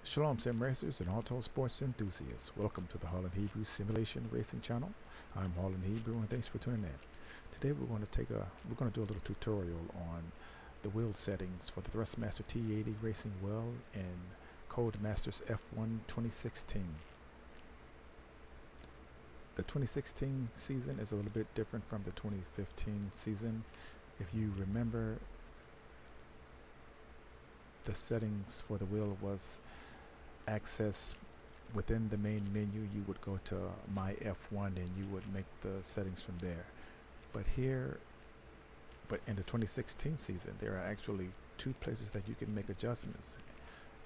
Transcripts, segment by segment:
Shalom Sim Racers and auto sports enthusiasts. Welcome to the Holland Hebrew Simulation Racing Channel. I'm Holland Hebrew and thanks for tuning in. Today we're going to do a little tutorial on the wheel settings for the Thrustmaster T80 racing wheel in Codemasters F1 2016. The 2016 season is a little bit different from the 2015 season. If you remember, the settings for the wheel was access within the main menu. You would go to My F1 and you would make the settings from there. But in the 2016 season, there are actually two places that you can make adjustments.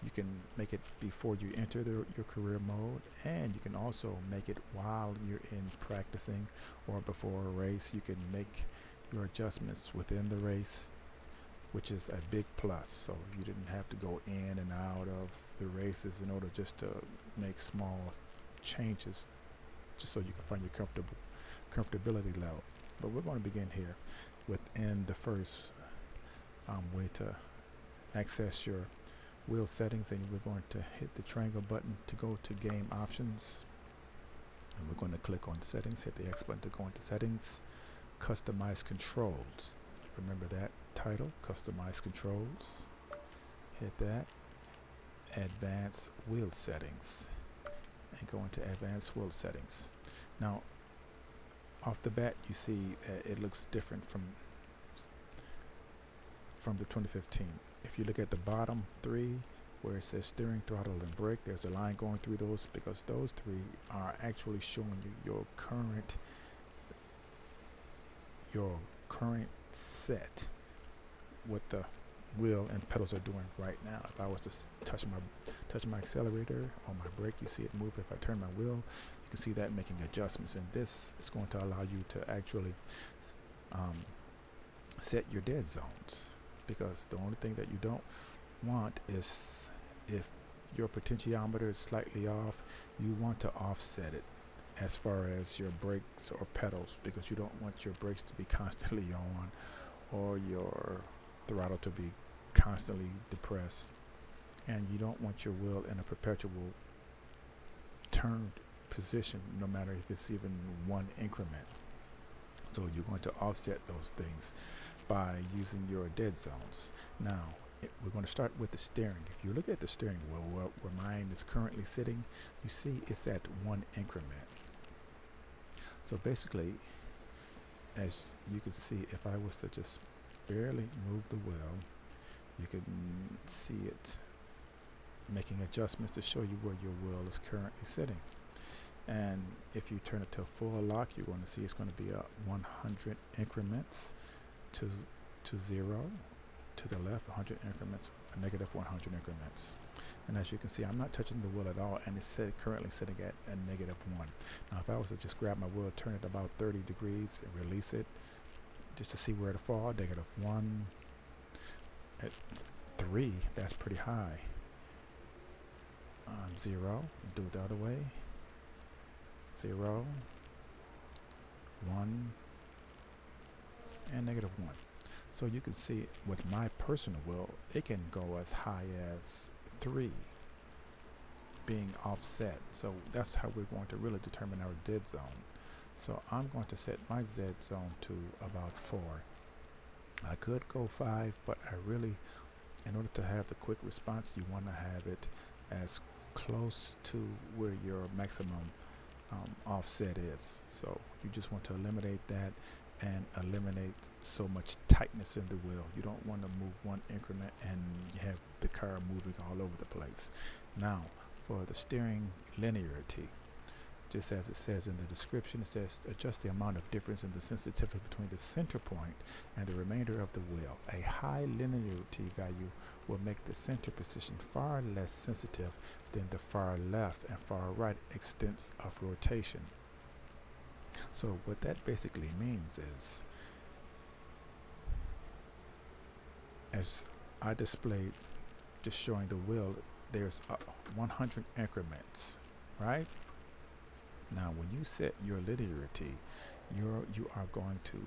You can make it before you enter your career mode, and you can also make it while you're in practicing or before a race. You can make your adjustments within the race, which is a big plus. So you didn't have to go in and out of the races in order just to make small changes, just so you can find your comfortability level. But we're going to begin here within the first way to access your wheel settings, and we're going to hit the triangle button to go to game options, and we're going to click on settings, hit the X button to go into settings, customize controls. Remember that title, customize controls. Hit that, advanced wheel settings, and go into advanced wheel settings. Now off the bat you see that it looks different from the 2015. If you look at the bottom three where it says steering, throttle, and brake, there's a line going through those because those three are actually showing you your current set, what the wheel and pedals are doing right now. If I was to touch my accelerator or my brake, you see it move. If I turn my wheel, you can see that making adjustments, and this is going to allow you to actually set your dead zones, because the only thing that you don't want is, if your potentiometer is slightly off, you want to offset it as far as your brakes or pedals, because you don't want your brakes to be constantly on or your throttle to be constantly depressed, and you don't want your wheel in a perpetual turned position, no matter if it's even one increment. So you're going to offset those things by using your dead zones. Now we're going to start with the steering. If you look at the steering wheel where mine is currently sitting, you see it's at one increment. So basically, as you can see, if I was to just barely move the wheel, you can see it making adjustments to show you where your wheel is currently sitting. And if you turn it to full lock, you're going to see it's going to be 100 increments to 0, to the left 100 increments, negative 100 increments. And as you can see, I'm not touching the wheel at all, and it's currently sitting at a -1. Now if I was to just grab my wheel, turn it about 30 degrees and release it just to see where it'll fall, -1 at 3, that's pretty high. 0, do it the other way, 0, 1, and -1. So you can see with my personal wheel, it can go as high as 3 being offset. So that's how we're going to really determine our dead zone. So I'm going to set my dead zone to about 4. I could go 5, but I really, in order to have the quick response, you want to have it as close to where your maximum offset is. So you just want to eliminate that and eliminate so much tightness in the wheel. You don't want to move one increment and you have the car moving all over the place. Now for the steering linearity, just as it says in the description, it says adjust the amount of difference in the sensitivity between the center point and the remainder of the wheel. A high linearity value will make the center position far less sensitive than the far left and far right extents of rotation. So what that basically means is, as I displayed just showing the wheel, there's 100 increments, right? Now when you set your linearity, you are going to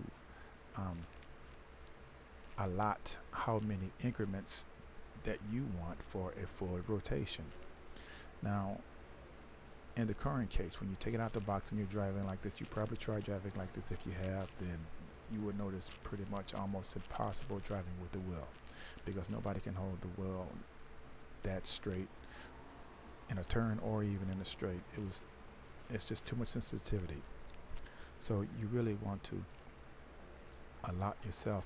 allot how many increments that you want for a full rotation. Now, in the current case, when you take it out the box and you're driving like this, you probably try driving like this. If you have, then you would notice pretty much almost impossible driving with the wheel, because nobody can hold the wheel that straight in a turn or even in a straight. It's just too much sensitivity. So you really want to allot yourself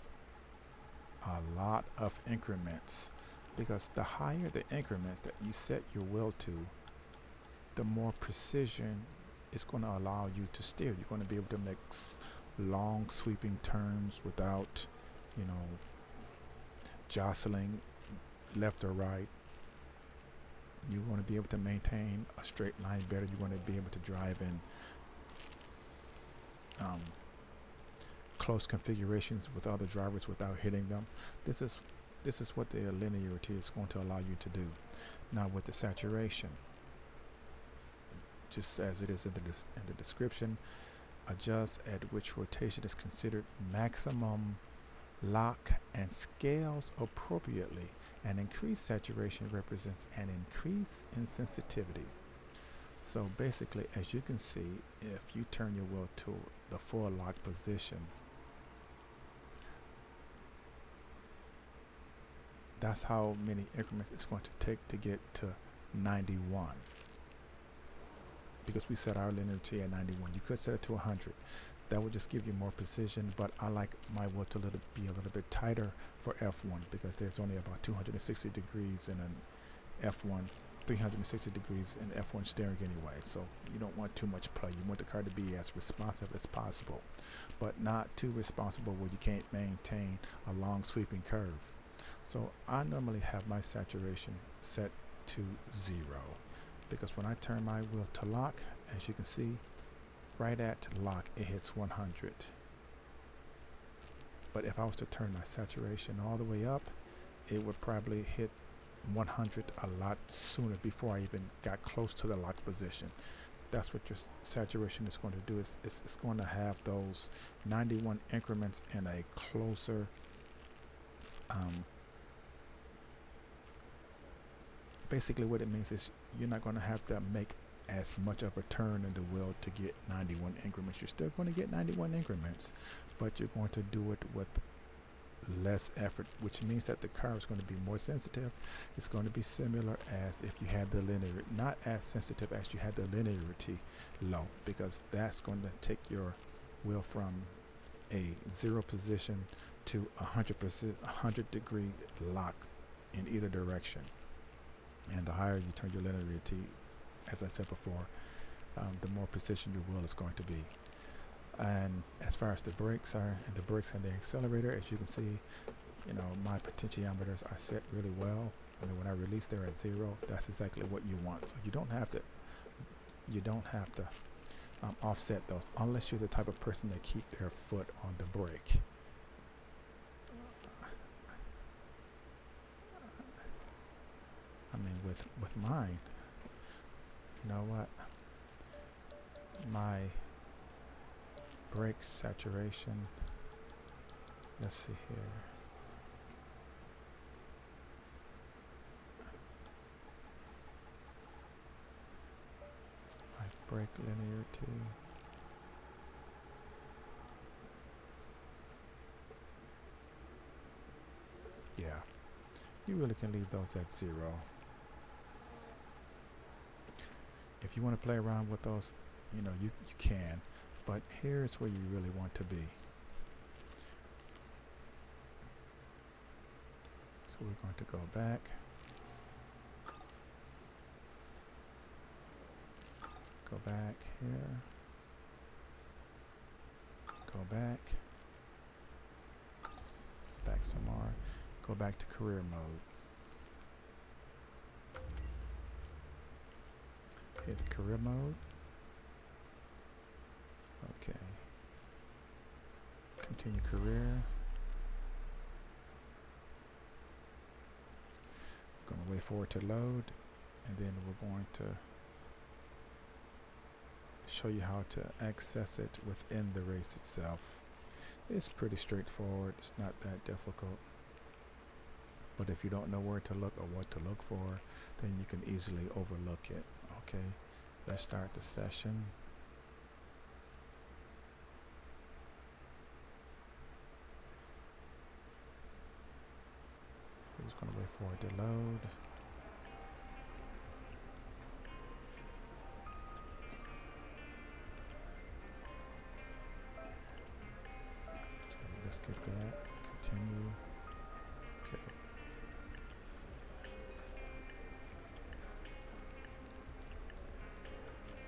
a lot of increments, because the higher the increments that you set your wheel to, the more precision it's going to allow you to steer. You're going to be able to make long sweeping turns without, you know, jostling left or right. You're going to be able to maintain a straight line better. You're going to be able to drive in close configurations with other drivers without hitting them. This is what the linearity is going to allow you to do. Now with the saturation, just as it is in the description, adjust at which rotation is considered maximum, lock and scales appropriately. An increased saturation represents an increase in sensitivity. So basically, as you can see, if you turn your wheel to the full lock position, that's how many increments it's going to take to get to 91. Because we set our linearity at 91. You could set it to 100. That would just give you more precision, but I like my wheel to be a little bit tighter for F1, because there's only about 260 degrees in an F1, 360 degrees in F1 steering anyway, so you don't want too much play. You want the car to be as responsive as possible, but not too responsible where you can't maintain a long sweeping curve. So I normally have my saturation set to 0, because when I turn my wheel to lock, as you can see, right at lock it hits 100. But if I was to turn my saturation all the way up, it would probably hit 100 a lot sooner before I even got close to the lock position. That's what your saturation is going to do. It's going to have those 91 increments in a closer basically what it means is you're not going to have to make as much of a turn in the wheel to get 91 increments. You're still going to get 91 increments, but you're going to do it with less effort, which means that the car is going to be more sensitive. It's going to be similar as if you had the linear, not as sensitive as you had the linearity low, because that's going to take your wheel from a 0 position to 100 degree lock in either direction. And the higher you turn your linearity, as I said before, the more precision your wheel is going to be. And as far as the brakes and the accelerator, as you can see, you know, my potentiometers are set really well. I mean, when I release, they're at 0. That's exactly what you want. So you don't have to offset those unless you're the type of person that keep their foot on the brake. I mean, with mine, you know what? My brake saturation, let's see here. My brake linearity. Yeah, you really can leave those at 0. If you want to play around with those, you know, you can, but here's where you really want to be. So we're going to go back, here, go back some more, go back to career mode. Hit career mode. Okay. Continue career. I'm going to wait for it to load, and then we're going to show you how to access it within the race itself. It's pretty straightforward. It's not that difficult. But if you don't know where to look or what to look for, then you can easily overlook it. Okay, let's start the session. We're just going to wait for it to load. Okay, let's skip that. Continue. Okay.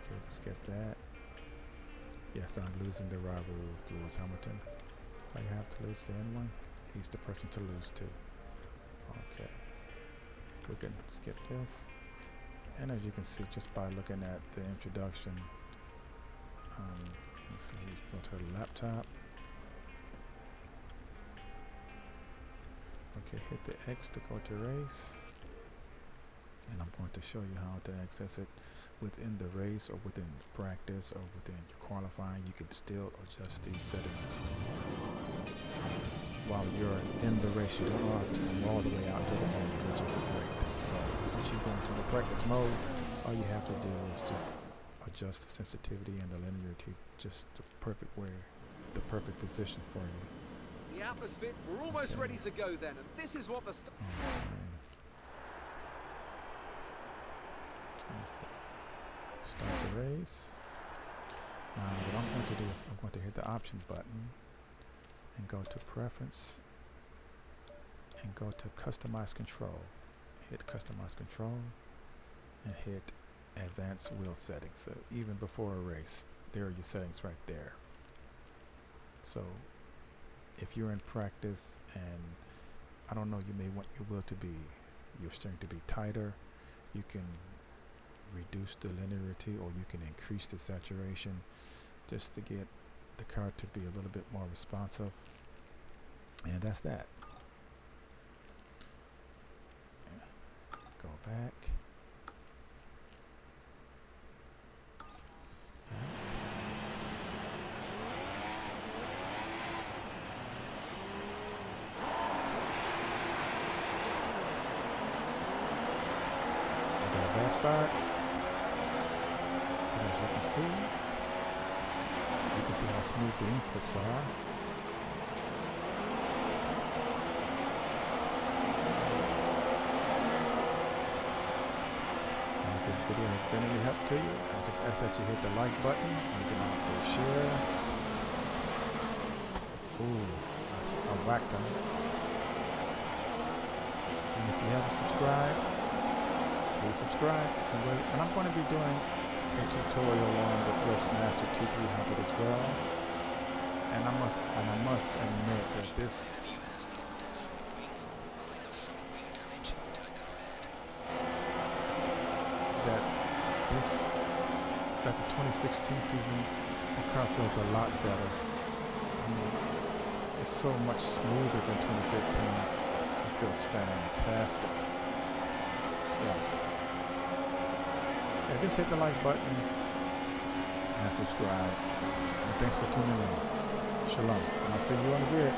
Okay, skip that. Yes, I'm losing the rival with Lewis Hamilton. If I have to lose to anyone, he's the person to lose to. Okay, we can skip this. And as you can see, just by looking at the introduction, let's see, go to the laptop. Okay, hit the X to go to race. And I'm going to show you how to access it within the race or within practice or within qualifying. You can still adjust these settings while you're in the race. You don't have to come all the way out to the end, which is a great thing. So once you go into the practice mode, all you have to do is just adjust the sensitivity and the linearity just the perfect position for you. The atmosphere, we're almost ready to go then, and this is what the Start the race. Now what I'm going to do is I'm going to hit the option button and go to preference and go to customize control. Hit customize control and hit advanced wheel settings. So even before a race, there are your settings right there. So if you're in practice and I don't know, you may want your steering to be tighter, you can reduce the linearity or you can increase the saturation just to get the car to be a little bit more responsive. And that's that. Go back. Start. And as you can see how smooth the inputs are. And if this video has been any help to you, I just ask that you hit the like button. You can also share. Ooh, I whacked him. And if you haven't subscribed, please subscribe. And I'm going to be doing a tutorial on the Thrustmaster T80 as well. And I must admit that the 2016 season, the car feels a lot better. It's so much smoother than 2015. It feels fantastic. Yeah. Just hit the like button and subscribe. And thanks for tuning in. Shalom. And I'll see you on the grid.